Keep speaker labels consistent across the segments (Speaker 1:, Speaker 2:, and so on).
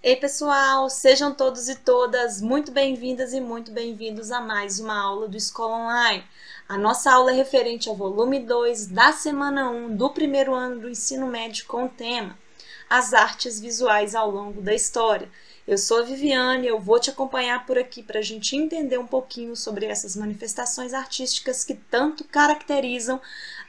Speaker 1: Ei pessoal, sejam todos e todas muito bem-vindas e muito bem-vindos a mais uma aula do Escola Online. A nossa aula é referente ao volume 2 da semana 1 do primeiro ano do ensino médio com o tema As Artes Visuais ao longo da História. Eu sou a Viviane e eu vou te acompanhar por aqui para a gente entender um pouquinho sobre essas manifestações artísticas que tanto caracterizam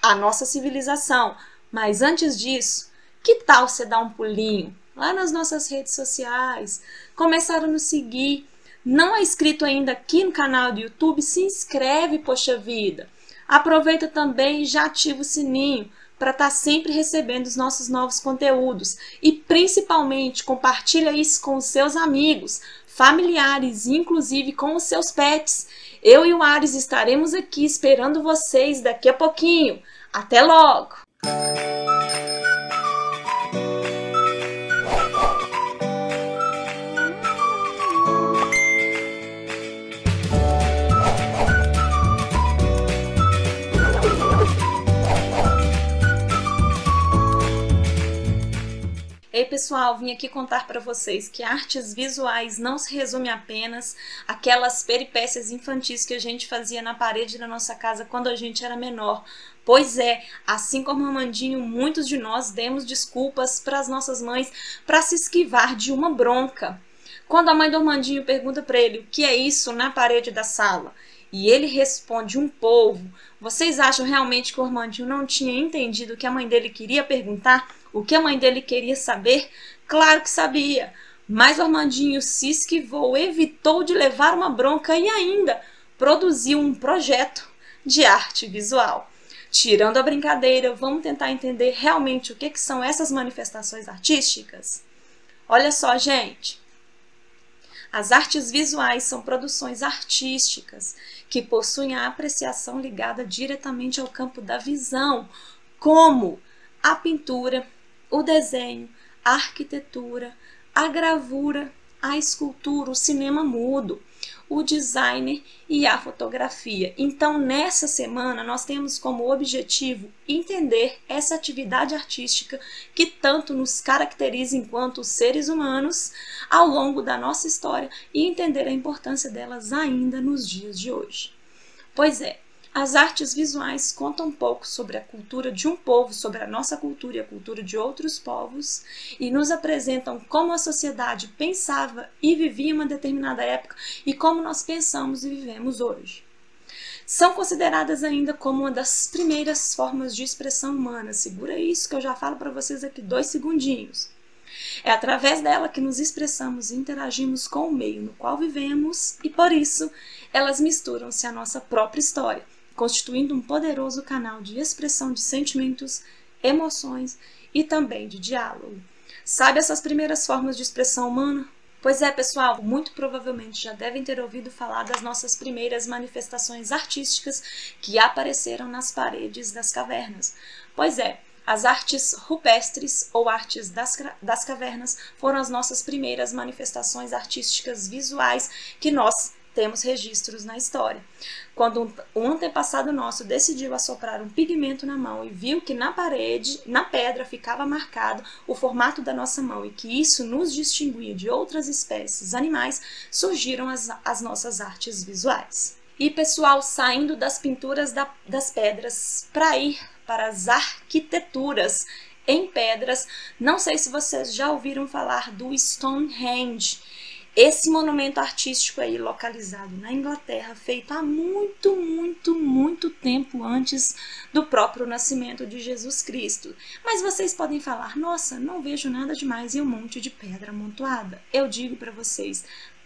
Speaker 1: a nossa civilização. Mas antes disso, que tal você dar um pulinho lá nas nossas redes sociais, começar a nos seguir? Não é inscrito ainda aqui no canal do YouTube? Se inscreve, poxa vida! Aproveita também e já ativa o sininho para estar sempre recebendo os nossos novos conteúdos. E principalmente compartilha isso com os seus amigos, familiares e inclusive com os seus pets. Eu e o Ares estaremos aqui esperando vocês daqui a pouquinho. Até logo! Ei pessoal, vim aqui contar para vocês que artes visuais não se resume apenas àquelas peripécias infantis que a gente fazia na parede da nossa casa quando a gente era menor. Pois é, assim como o Armandinho, muitos de nós demos desculpas para as nossas mães para se esquivar de uma bronca. Quando a mãe do Armandinho pergunta para ele o que é isso na parede da sala, e ele responde um polvo, vocês acham realmente que o Armandinho não tinha entendido o que a mãe dele queria perguntar? O que a mãe dele queria saber? Claro que sabia, mas o Armandinho se esquivou, evitou de levar uma bronca e ainda produziu um projeto de arte visual. Tirando a brincadeira, vamos tentar entender realmente o que são essas manifestações artísticas? Olha só, gente. As artes visuais são produções artísticas que possuem a apreciação ligada diretamente ao campo da visão, como a pintura, o desenho, a arquitetura, a gravura, a escultura, o cinema mudo, o design e a fotografia. Então, nessa semana, nós temos como objetivo entender essa atividade artística que tanto nos caracteriza enquanto seres humanos ao longo da nossa história e entender a importância delas ainda nos dias de hoje. Pois é, as artes visuais contam um pouco sobre a cultura de um povo, sobre a nossa cultura e a cultura de outros povos, e nos apresentam como a sociedade pensava e vivia em uma determinada época e como nós pensamos e vivemos hoje. São consideradas ainda como uma das primeiras formas de expressão humana. Segura isso que eu já falo para vocês aqui 2 segundinhos. É através dela que nos expressamos e interagimos com o meio no qual vivemos e, por isso, elas misturam-se à nossa própria história, constituindo um poderoso canal de expressão de sentimentos, emoções e também de diálogo. Sabe essas primeiras formas de expressão humana? Pois é, pessoal, muito provavelmente já devem ter ouvido falar das nossas primeiras manifestações artísticas que apareceram nas paredes das cavernas. Pois é, as artes rupestres ou artes das cavernas foram as nossas primeiras manifestações artísticas visuais que nós temos registros na história. Quando um antepassado nosso decidiu assoprar um pigmento na mão e viu que na parede, na pedra, ficava marcado o formato da nossa mão e que isso nos distinguia de outras espécies animais, surgiram as nossas artes visuais. E pessoal, saindo das pinturas das pedras para ir para as arquiteturas em pedras, não sei se vocês já ouviram falar do Stonehenge. Esse monumento artístico aí localizado na Inglaterra, feito há muito tempo antes do próprio nascimento de Jesus Cristo. Mas vocês podem falar, nossa, não vejo nada demais em um monte de pedra amontoada. Eu digo para vocês,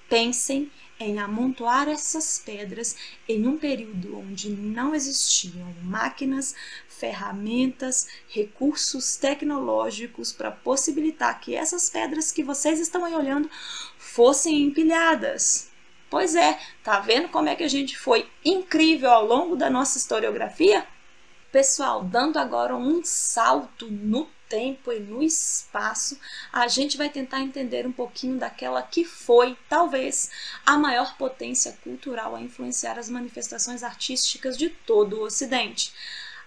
Speaker 1: pensem em amontoar essas pedras em um período onde não existiam máquinas, ferramentas, recursos tecnológicos para possibilitar que essas pedras que vocês estão aí olhando fossem empilhadas. Pois é, tá vendo como é que a gente foi incrível ao longo da nossa historiografia? Pessoal, dando agora um salto no tempo e no espaço, a gente vai tentar entender um pouquinho daquela que foi, talvez, a maior potência cultural a influenciar as manifestações artísticas de todo o Ocidente.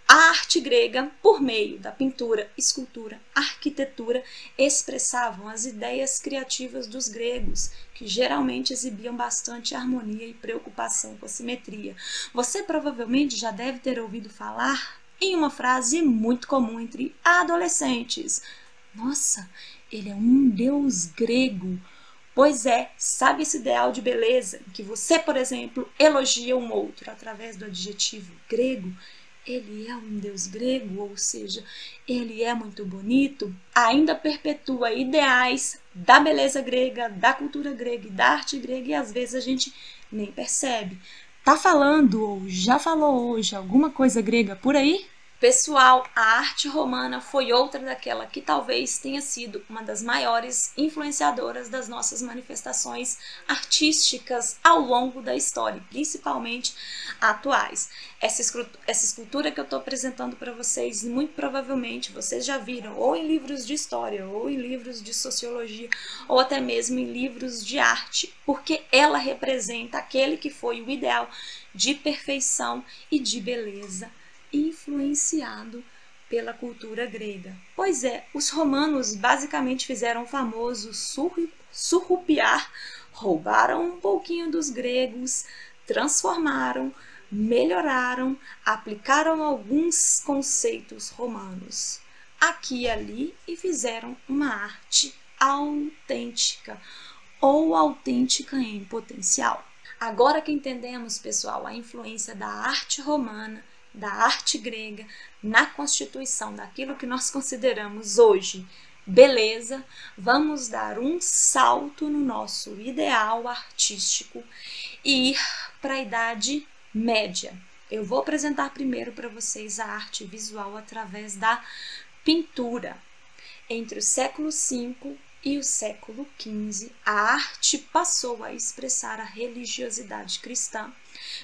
Speaker 1: A arte grega, por meio da pintura, escultura, arquitetura, expressavam as ideias criativas dos gregos, que geralmente exibiam bastante harmonia e preocupação com a simetria. Você provavelmente já deve ter ouvido falar em uma frase muito comum entre adolescentes: nossa, ele é um deus grego. Pois é, sabe esse ideal de beleza em que você, por exemplo, elogia um outro através do adjetivo grego? Ele é um deus grego, ou seja, ele é muito bonito, ainda perpetua ideais da beleza grega, da cultura grega e da arte grega, e às vezes a gente nem percebe. Tá falando ou já falou hoje alguma coisa grega por aí? Pessoal, a arte romana foi outra daquela que talvez tenha sido uma das maiores influenciadoras das nossas manifestações artísticas ao longo da história, principalmente atuais. Essa escultura que eu estou apresentando para vocês, muito provavelmente vocês já viram ou em livros de história, ou em livros de sociologia, ou até mesmo em livros de arte, porque ela representa aquele que foi o ideal de perfeição e de beleza influenciado pela cultura grega. Pois é, os romanos basicamente fizeram o famoso surrupiar, roubaram um pouquinho dos gregos, transformaram, melhoraram, aplicaram alguns conceitos romanos aqui e ali e fizeram uma arte autêntica ou autêntica em potencial. Agora que entendemos, pessoal, a influência da arte romana, da arte grega na constituição daquilo que nós consideramos hoje beleza, vamos dar um salto no nosso ideal artístico e ir para a Idade Média. Eu vou apresentar primeiro para vocês a arte visual através da pintura. Entre o século V e o século XV, a arte passou a expressar a religiosidade cristã,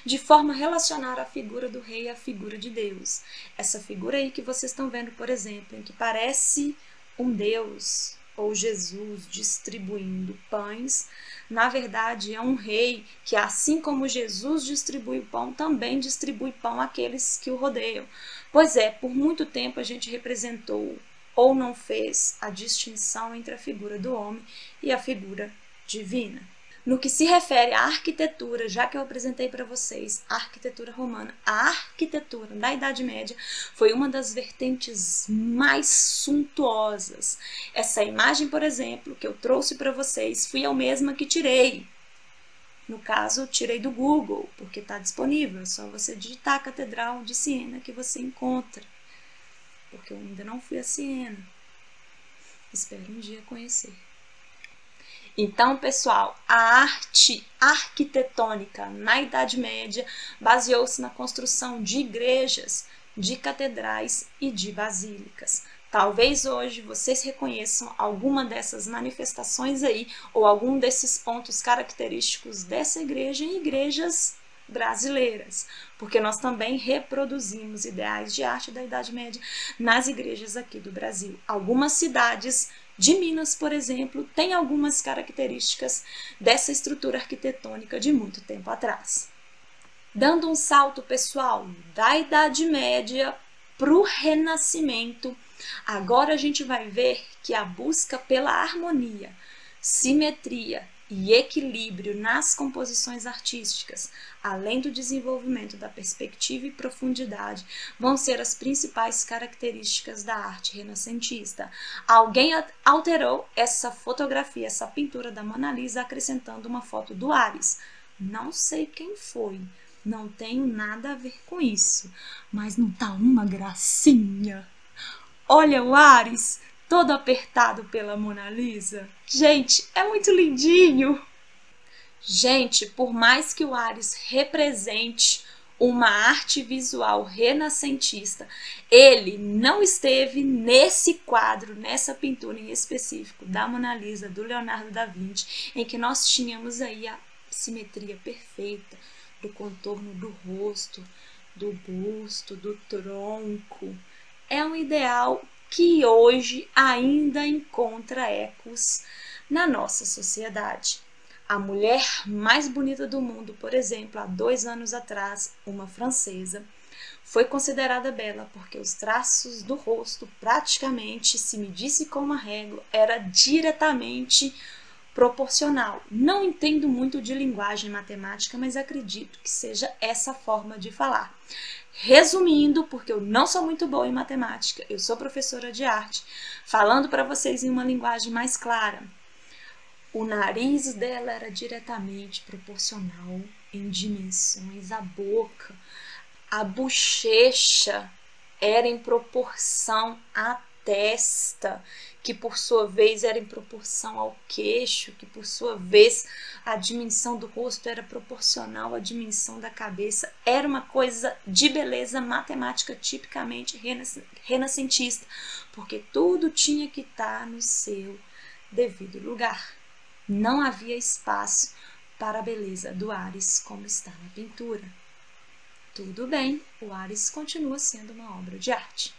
Speaker 1: de forma a relacionar a figura do rei à figura de Deus. Essa figura aí que vocês estão vendo, por exemplo, em que parece um Deus ou Jesus distribuindo pães, na verdade é um rei que, assim como Jesus distribui o pão, também distribui pão àqueles que o rodeiam. Pois é, por muito tempo a gente representou ou não fez a distinção entre a figura do homem e a figura divina. No que se refere à arquitetura, já que eu apresentei para vocês a arquitetura romana, a arquitetura da Idade Média foi uma das vertentes mais suntuosas. Essa imagem, por exemplo, que eu trouxe para vocês, fui eu mesma que tirei. No caso, tirei do Google, porque está disponível, é só você digitar a Catedral de Siena que você encontra. Porque eu ainda não fui a Siena. Espero um dia conhecer. Então, pessoal, a arte arquitetônica na Idade Média baseou-se na construção de igrejas, de catedrais e de basílicas. Talvez hoje vocês reconheçam alguma dessas manifestações aí, ou algum desses pontos característicos dessa igreja em igrejas brasileiras, porque nós também reproduzimos ideais de arte da Idade Média nas igrejas aqui do Brasil. Algumas cidades de Minas, por exemplo, têm algumas características dessa estrutura arquitetônica de muito tempo atrás. Dando um salto, pessoal, da Idade Média para o Renascimento, agora a gente vai ver que a busca pela harmonia, simetria e equilíbrio nas composições artísticas, além do desenvolvimento da perspectiva e profundidade, vão ser as principais características da arte renascentista. Alguém alterou essa fotografia, essa pintura da Mona Lisa, acrescentando uma foto do Ares. Não sei quem foi, não tenho nada a ver com isso, mas não tá uma gracinha? Olha o Ares todo apertado pela Mona Lisa. Gente, é muito lindinho. Gente, por mais que o Ares represente uma arte visual renascentista, ele não esteve nesse quadro, nessa pintura em específico da Mona Lisa, do Leonardo da Vinci, em que nós tínhamos aí a simetria perfeita do contorno do rosto, do busto, do tronco. É um ideal que hoje ainda encontra ecos na nossa sociedade. A mulher mais bonita do mundo, por exemplo, há 2 anos atrás, uma francesa, foi considerada bela porque os traços do rosto, praticamente, se medisse com uma régua, era diretamente proporcional. Não entendo muito de linguagem matemática, mas acredito que seja essa forma de falar. Resumindo, porque eu não sou muito boa em matemática, eu sou professora de arte, falando para vocês em uma linguagem mais clara. O nariz dela era diretamente proporcional em dimensões à boca. A bochecha era em proporção à testa, que por sua vez era em proporção ao queixo, que por sua vez a dimensão do rosto era proporcional à dimensão da cabeça. Era uma coisa de beleza matemática tipicamente renascentista, porque tudo tinha que estar no seu devido lugar. Não havia espaço para a beleza do Ares como está na pintura. Tudo bem, o Ares continua sendo uma obra de arte.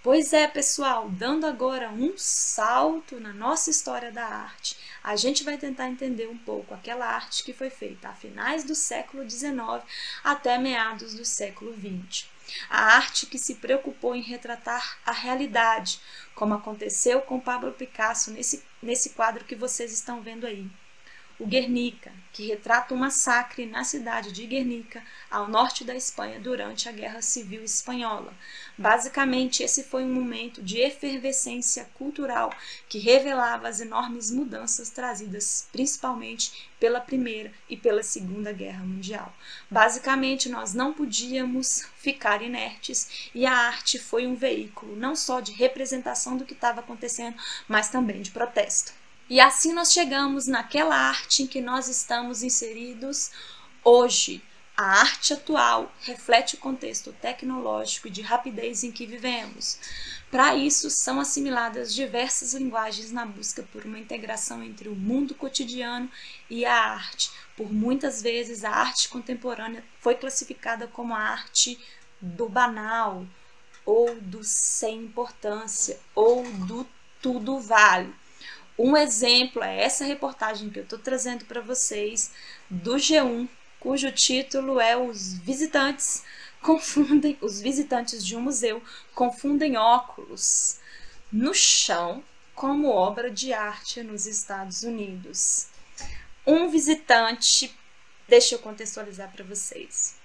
Speaker 1: Pois é, pessoal, dando agora um salto na nossa história da arte, a gente vai tentar entender um pouco aquela arte que foi feita a finais do século XIX até meados do século XX. A arte que se preocupou em retratar a realidade, como aconteceu com Pablo Picasso nesse quadro que vocês estão vendo aí. O Guernica, que retrata um massacre na cidade de Guernica, ao norte da Espanha, durante a Guerra Civil Espanhola. Basicamente, esse foi um momento de efervescência cultural que revelava as enormes mudanças trazidas principalmente pela Primeira e pela Segunda Guerra Mundial. Basicamente, nós não podíamos ficar inertes e a arte foi um veículo não só de representação do que estava acontecendo, mas também de protesto. E assim nós chegamos naquela arte em que nós estamos inseridos hoje. A arte atual reflete o contexto tecnológico e de rapidez em que vivemos. Para isso, são assimiladas diversas linguagens na busca por uma integração entre o mundo cotidiano e a arte. Por muitas vezes, a arte contemporânea foi classificada como a arte do banal, ou do sem importância, ou do tudo vale. Um exemplo é essa reportagem que eu estou trazendo para vocês do G1, cujo título é Os visitantes de um museu confundem óculos no chão como obra de arte nos Estados Unidos. Um visitante, deixa eu contextualizar para vocês.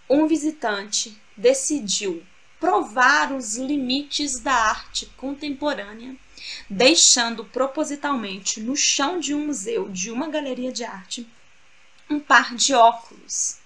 Speaker 1: Um visitante decidiu provar os limites da arte contemporânea, deixando propositalmente no chão de um museu, de uma galeria de arte, um par de óculos,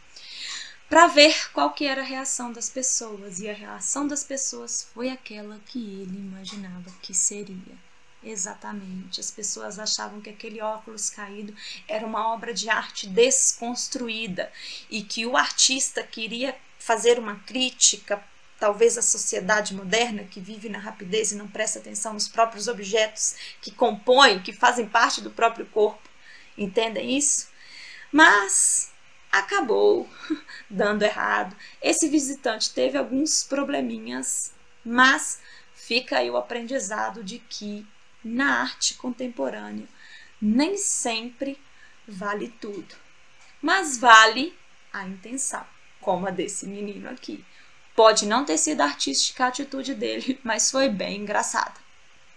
Speaker 1: para ver qual que era a reação das pessoas. E a reação das pessoas foi aquela que ele imaginava que seria. Exatamente, as pessoas achavam que aquele óculos caído era uma obra de arte desconstruída e que o artista queria fazer uma crítica, talvez a sociedade moderna que vive na rapidez e não presta atenção nos próprios objetos que compõem, que fazem parte do próprio corpo. Entendem isso? Mas acabou dando errado. Esse visitante teve alguns probleminhas, mas fica aí o aprendizado de que na arte contemporânea nem sempre vale tudo, mas vale a intenção, como a desse menino aqui. Pode não ter sido artística a atitude dele, mas foi bem engraçada.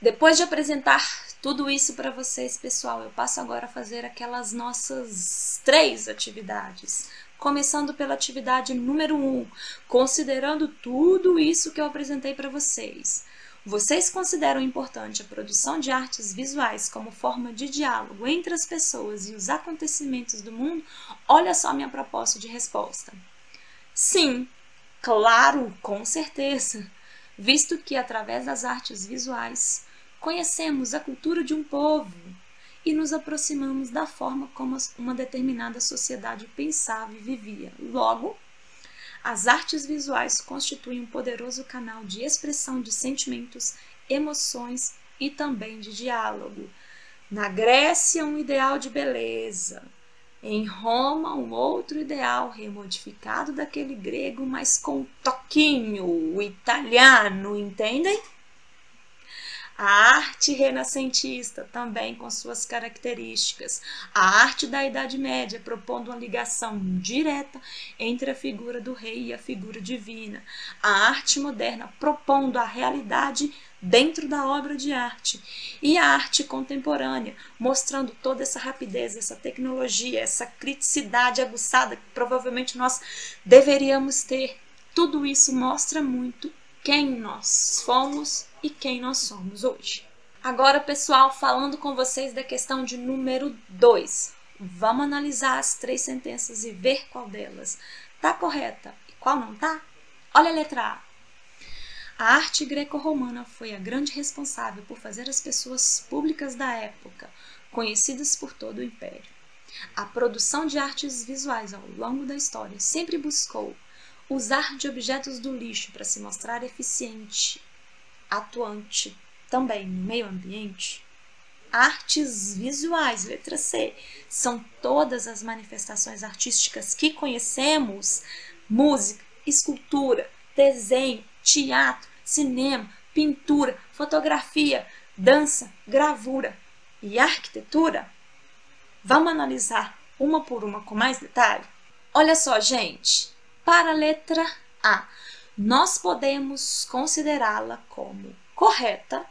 Speaker 1: Depois de apresentar tudo isso para vocês, pessoal, eu passo agora a fazer aquelas nossas 3 atividades. Começando pela atividade número 1, considerando tudo isso que eu apresentei para vocês. Vocês consideram importante a produção de artes visuais como forma de diálogo entre as pessoas e os acontecimentos do mundo? Olha só a minha proposta de resposta. Sim. Claro, com certeza, visto que através das artes visuais conhecemos a cultura de um povo e nos aproximamos da forma como uma determinada sociedade pensava e vivia. Logo, as artes visuais constituem um poderoso canal de expressão de sentimentos, emoções e também de diálogo. Na Grécia, um ideal de beleza. Em Roma, um outro ideal remodificado daquele grego, mas com um toquinho italiano, entendem? A arte renascentista, também com suas características. A arte da Idade Média, propondo uma ligação direta entre a figura do rei e a figura divina. A arte moderna, propondo a realidade dentro da obra de arte. E a arte contemporânea, mostrando toda essa rapidez, essa tecnologia, essa criticidade aguçada que provavelmente nós deveríamos ter. Tudo isso mostra muito quem nós fomos e quem nós somos hoje. Agora, pessoal, falando com vocês da questão de número 2. Vamos analisar as 3 sentenças e ver qual delas está correta e qual não está? Olha a letra A. A arte greco-romana foi a grande responsável por fazer as pessoas públicas da época conhecidas por todo o império. A produção de artes visuais ao longo da história sempre buscou usar de objetos do lixo para se mostrar eficiente, atuante também no meio ambiente. Artes visuais, letra C, são todas as manifestações artísticas que conhecemos: música, escultura, desenho, teatro, cinema, pintura, fotografia, dança, gravura e arquitetura. Vamos analisar uma por uma com mais detalhe? Olha só, gente. Para a letra A, nós podemos considerá-la como correta,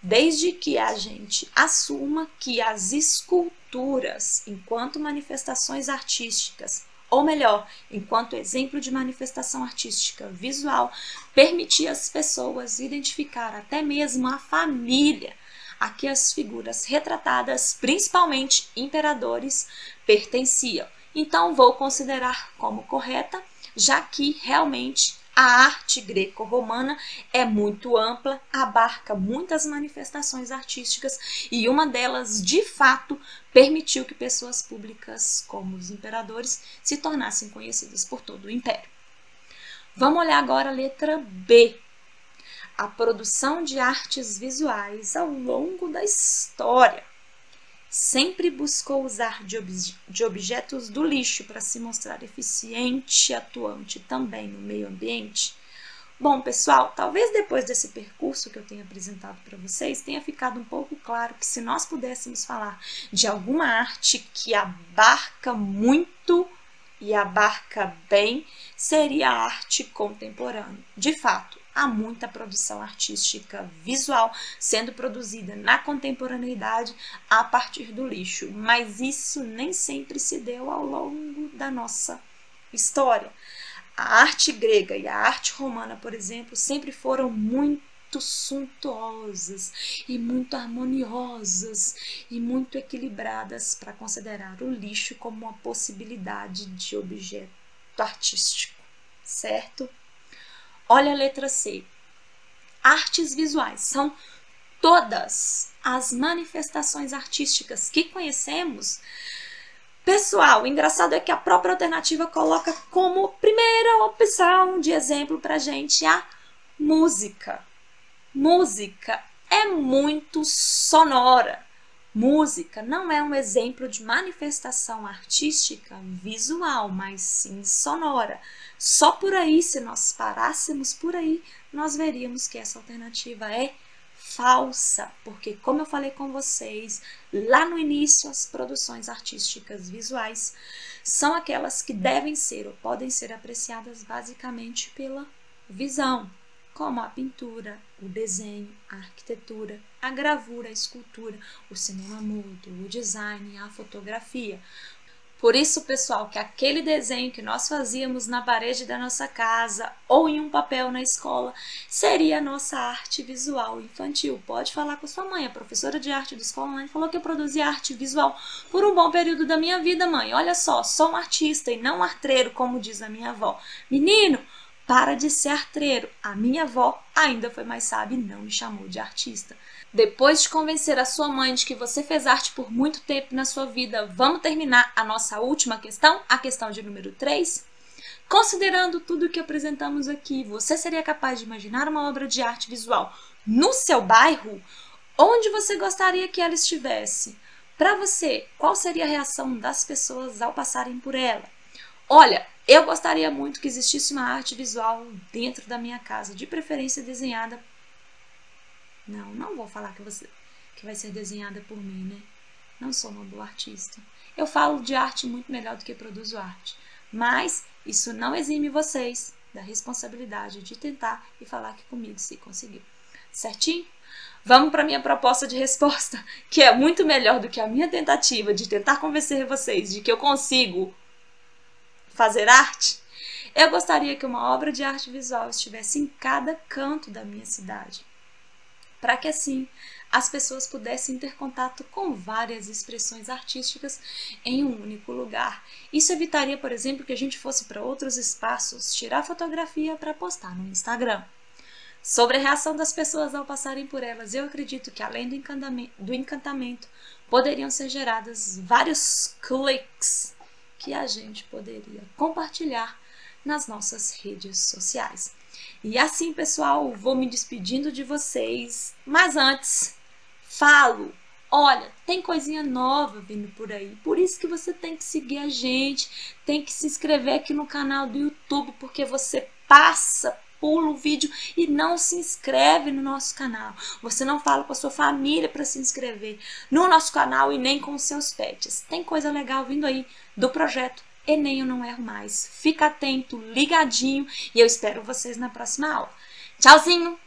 Speaker 1: desde que a gente assuma que as esculturas, enquanto manifestações artísticas, ou melhor, enquanto exemplo de manifestação artística visual, permitia às pessoas identificar até mesmo a família a que as figuras retratadas, principalmente imperadores, pertenciam. Então, vou considerar como correta, já que realmente a arte greco-romana é muito ampla, abarca muitas manifestações artísticas e uma delas, de fato, permitiu que pessoas públicas, como os imperadores, se tornassem conhecidas por todo o império. Vamos olhar agora a letra B. A produção de artes visuais ao longo da história sempre buscou usar de objetos do lixo para se mostrar eficiente e atuante também no meio ambiente. Bom, pessoal, talvez depois desse percurso que eu tenho apresentado para vocês, tenha ficado um pouco claro que se nós pudéssemos falar de alguma arte que abarca muito e abarca bem, seria a arte contemporânea. De fato, há muita produção artística visual sendo produzida na contemporaneidade a partir do lixo, mas isso nem sempre se deu ao longo da nossa história. A arte grega e a arte romana, por exemplo, sempre foram muito suntuosas e muito harmoniosas e muito equilibradas para considerar o lixo como uma possibilidade de objeto artístico, certo? Olha a letra C. Artes visuais são todas as manifestações artísticas que conhecemos. Pessoal, o engraçado é que a própria alternativa coloca como primeira opção de exemplo para a gente a música. Música é muito sonora. Música não é um exemplo de manifestação artística visual, mas sim sonora. Só por aí, se nós parássemos por aí, nós veríamos que essa alternativa é falsa, porque, como eu falei com vocês lá no início, as produções artísticas visuais são aquelas que devem ser ou podem ser apreciadas basicamente pela visão, como a pintura, o desenho, a arquitetura, a gravura, a escultura, o cinema mudo, o design, a fotografia. Por isso, pessoal, que aquele desenho que nós fazíamos na parede da nossa casa ou em um papel na escola seria a nossa arte visual infantil. Pode falar com sua mãe, a professora de arte da escola online falou que eu produzia arte visual por um bom período da minha vida, mãe. Olha só, sou um artista e não um arteiro, como diz a minha avó. Menino, para de ser arteiro. A minha avó ainda foi mais sábia e não me chamou de artista. Depois de convencer a sua mãe de que você fez arte por muito tempo na sua vida, vamos terminar a nossa última questão, a questão de número 3? Considerando tudo o que apresentamos aqui, você seria capaz de imaginar uma obra de arte visual no seu bairro? Onde você gostaria que ela estivesse? Para você, qual seria a reação das pessoas ao passarem por ela? Olha, eu gostaria muito que existisse uma arte visual dentro da minha casa, de preferência desenhada Não vou falar que vai ser desenhada por mim, né? Não sou uma boa artista. Eu falo de arte muito melhor do que produzo arte. Mas isso não exime vocês da responsabilidade de tentar e falar aqui comigo se conseguiu. Certinho? Vamos para a minha proposta de resposta, que é muito melhor do que a minha tentativa de tentar convencer vocês de que eu consigo fazer arte. Eu gostaria que uma obra de arte visual estivesse em cada canto da minha cidade, para que assim as pessoas pudessem ter contato com várias expressões artísticas em um único lugar. Isso evitaria, por exemplo, que a gente fosse para outros espaços tirar fotografia para postar no Instagram. Sobre a reação das pessoas ao passarem por elas, eu acredito que além do encantamento, poderiam ser gerados vários cliques que a gente poderia compartilhar nas nossas redes sociais. E assim, pessoal, vou me despedindo de vocês, mas antes, olha, tem coisinha nova vindo por aí, por isso que você tem que seguir a gente, tem que se inscrever aqui no canal do YouTube, porque você pula o vídeo e não se inscreve no nosso canal. Você não fala com a sua família para se inscrever no nosso canal e nem com os seus pets. Tem coisa legal vindo aí do projeto Enem Eu Não Erro Mais. Fica atento, ligadinho e eu espero vocês na próxima aula. Tchauzinho!